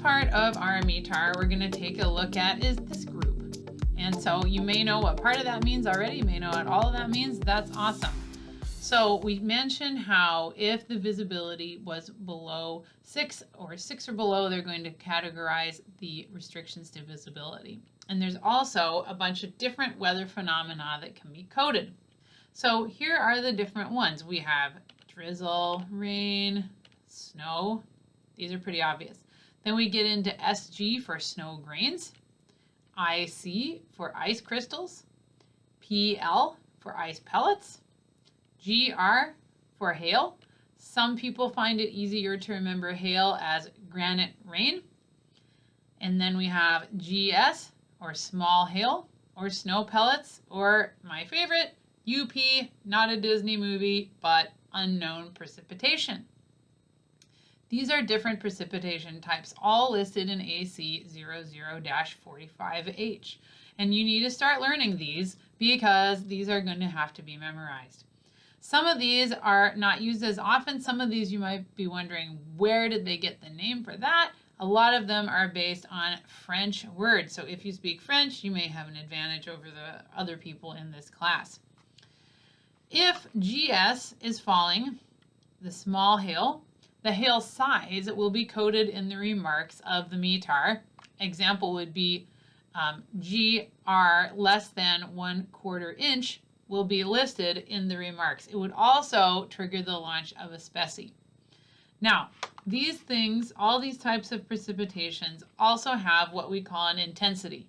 part of our METAR we're going to take a look at is this group. And so you may know what part of that means already. You may know what all of that means. That's awesome. So we mentioned how if the visibility was below 6 or 6 or below, they're going to categorize the restrictions to visibility. And there's also a bunch of different weather phenomena that can be coded. So here are the different ones. We have drizzle, rain, snow. These are pretty obvious. Then we get into SG for snow grains, IC for ice crystals, PL for ice pellets, GR for hail. Some people find it easier to remember hail as granite rain. And then we have GS or small hail or snow pellets, or my favorite, UP, not a Disney movie, but unknown precipitation. These are different precipitation types, all listed in AC 00-45H. And you need to start learning these because these are going to have to be memorized. Some of these are not used as often. Some of these you might be wondering, where did they get the name for that? A lot of them are based on French words. So if you speak French, you may have an advantage over the other people in this class. If GS is falling, the small hail, the hail size will be coded in the remarks of the METAR. Example would be GR less than 1/4 inch will be listed in the remarks. It would also trigger the launch of a specie. Now, these things, all these types of precipitations also have what we call an intensity.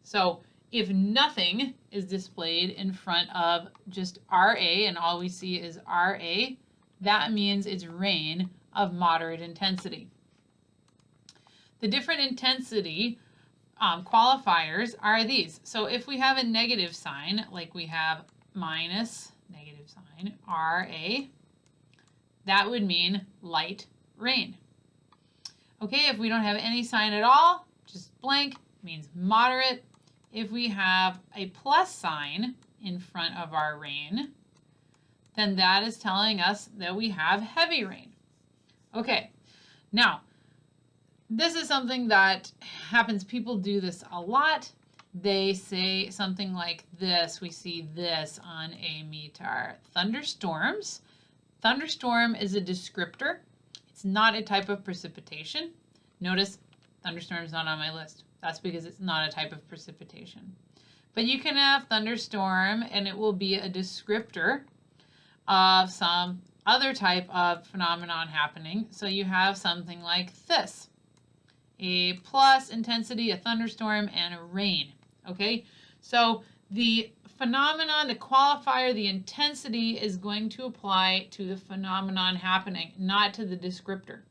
So if nothing is displayed in front of just RA and all we see is RA, that means it's rain of moderate intensity. The different intensity qualifiers are these. So if we have a negative sign, like we have minus negative sign RA, that would mean light rain. Okay, if we don't have any sign at all, just blank, means moderate. If we have a plus sign in front of our rain, then that is telling us that we have heavy rain. Okay, now this is something that happens. People do this a lot. They say something like this. We see this on a METAR. Thunderstorms. Thunderstorm is a descriptor. It's not a type of precipitation. Notice thunderstorm is not on my list. That's because it's not a type of precipitation. But you can have thunderstorm and it will be a descriptor of some other type of phenomenon happening. So you have something like this. A plus intensity, a thunderstorm, and a rain. Okay, so the phenomenon, the qualifier, the intensity is going to apply to the phenomenon happening, not to the descriptor.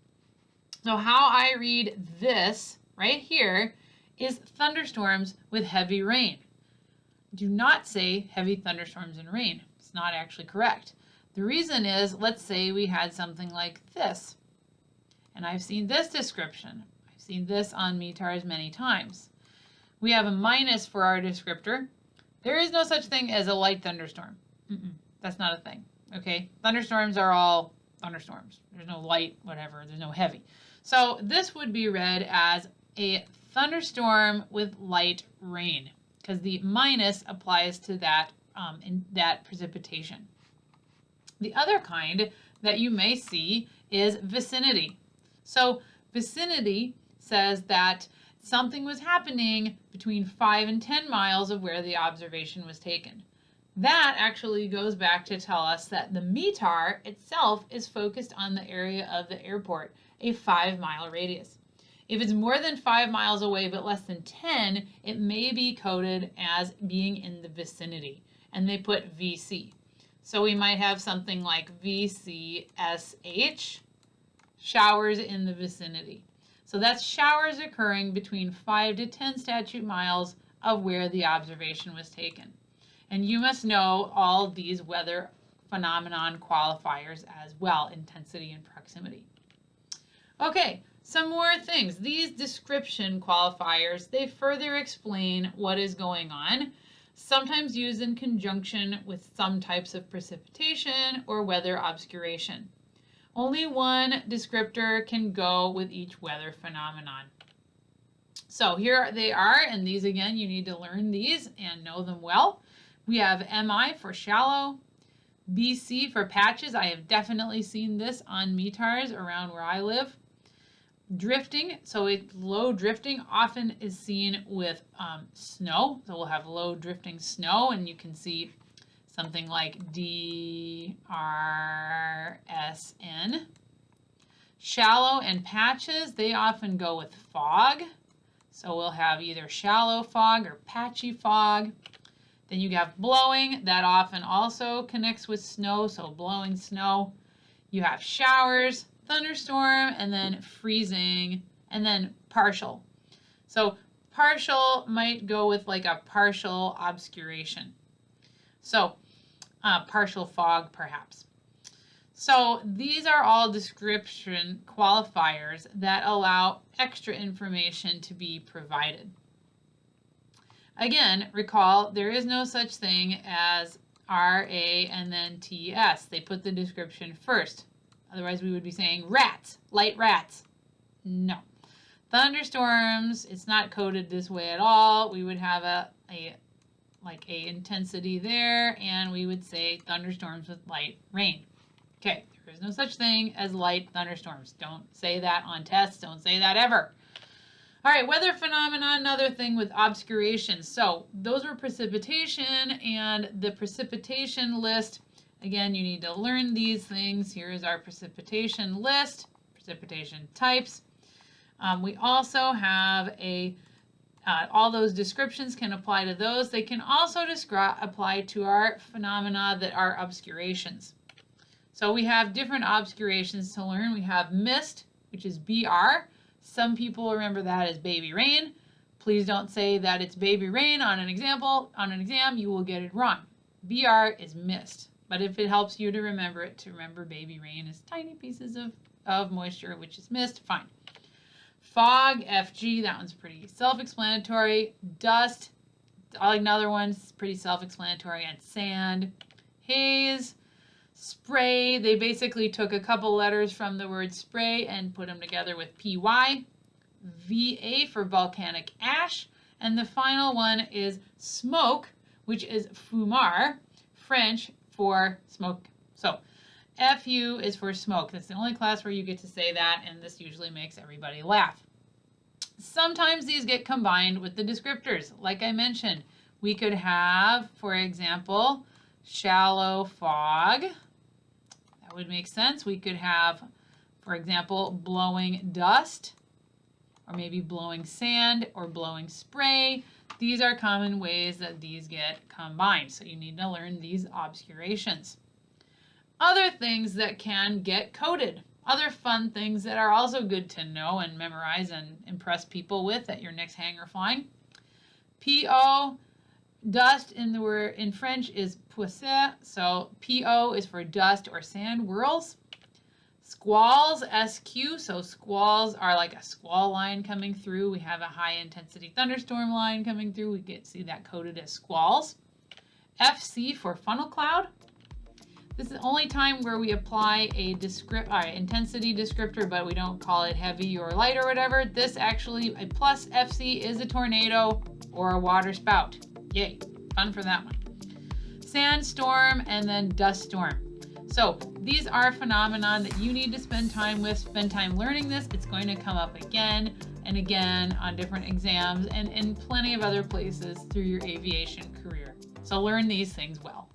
So how I read this right here is thunderstorms with heavy rain. Do not say heavy thunderstorms and rain. It's not actually correct. The reason is, let's say we had something like this. And I've seen this description. I've seen this on METARs many times. We have a minus for our descriptor. There is no such thing as a light thunderstorm. That's not a thing. Okay, thunderstorms are all thunderstorms. There's no light, whatever. There's no heavy. So this would be read as a thunderstorm with light rain because the minus applies to that in that precipitation. The other kind that you may see is vicinity. So vicinity says that something was happening between 5 and 10 miles of where the observation was taken. That actually goes back to tell us that the METAR itself is focused on the area of the airport, a 5-mile radius. If it's more than 5 miles away but less than 10, it may be coded as being in the vicinity, and they put VC. So we might have something like VCSH, showers in the vicinity. So that's showers occurring between 5 to 10 statute miles of where the observation was taken. And you must know all these weather phenomenon qualifiers as well, intensity and proximity. Okay, some more things. These description qualifiers, they further explain what is going on, sometimes used in conjunction with some types of precipitation or weather obscuration. Only one descriptor can go with each weather phenomenon. So here they are, and these again, you need to learn these and know them well. We have MI for shallow, BC for patches. I have definitely seen this on METARs around where I live. Drifting, so low drifting often is seen with snow. So we'll have low drifting snow, and you can see something like DRSN. Shallow and patches, they often go with fog. So we'll have either shallow fog or patchy fog. Then you have blowing, that often also connects with snow, so blowing snow. You have showers, thunderstorm, and then freezing, and then partial. So partial might go with like a partial obscuration. So partial fog perhaps. So these are all description qualifiers that allow extra information to be provided. Again, recall there is no such thing as RA and then TS. They put the description first. Otherwise we would be saying rats, light rats. No. Thunderstorms, it's not coded this way at all. We would have a intensity there, and we would say thunderstorms with light rain. Okay, there is no such thing as light thunderstorms. Don't say that on tests. Don't say that ever. All right, weather phenomenon, another thing with obscuration. So those were precipitation, and the precipitation list. Again, you need to learn these things. Here is our precipitation list, precipitation types. We also have all those descriptions can apply to those. They can also apply to our phenomena that are obscurations. So we have different obscurations to learn. We have mist, which is BR. Some people remember that as baby rain. Please don't say that it's baby rain on an exam, you will get it wrong. BR is mist. But if it helps you to remember it, to remember baby rain is tiny pieces of moisture, which is mist, fine. Fog, FG, that one's pretty self-explanatory. Dust, another one's pretty self-explanatory. And sand, haze, spray, they basically took a couple letters from the word spray and put them together with PY. VA for volcanic ash. And the final one is smoke, which is fumar, French for smoke. So FU is for smoke. That's the only class where you get to say that, and this usually makes everybody laugh. Sometimes these get combined with the descriptors. Like I mentioned, we could have, for example, shallow fog. That would make sense. We could have, for example, blowing dust, or maybe blowing sand, or blowing spray. These are common ways that these get combined, so you need to learn these obscurations. Other things that can get coded, other fun things that are also good to know and memorize and impress people with at your next hang or flying. PO, dust in French is poussière, so PO is for dust or sand whirls. Squalls, SQ, so squalls are like a squall line coming through. We have a high intensity thunderstorm line coming through. We see that coded as squalls. FC for funnel cloud. This is the only time where we apply a intensity descriptor, but we don't call it heavy or light or whatever. This actually, a plus FC is a tornado or a water spout. Yay, fun for that one. Sandstorm and then dust storm. So these are phenomena that you need to spend time with, spend time learning this. It's going to come up again and again on different exams and in plenty of other places through your aviation career. So learn these things well.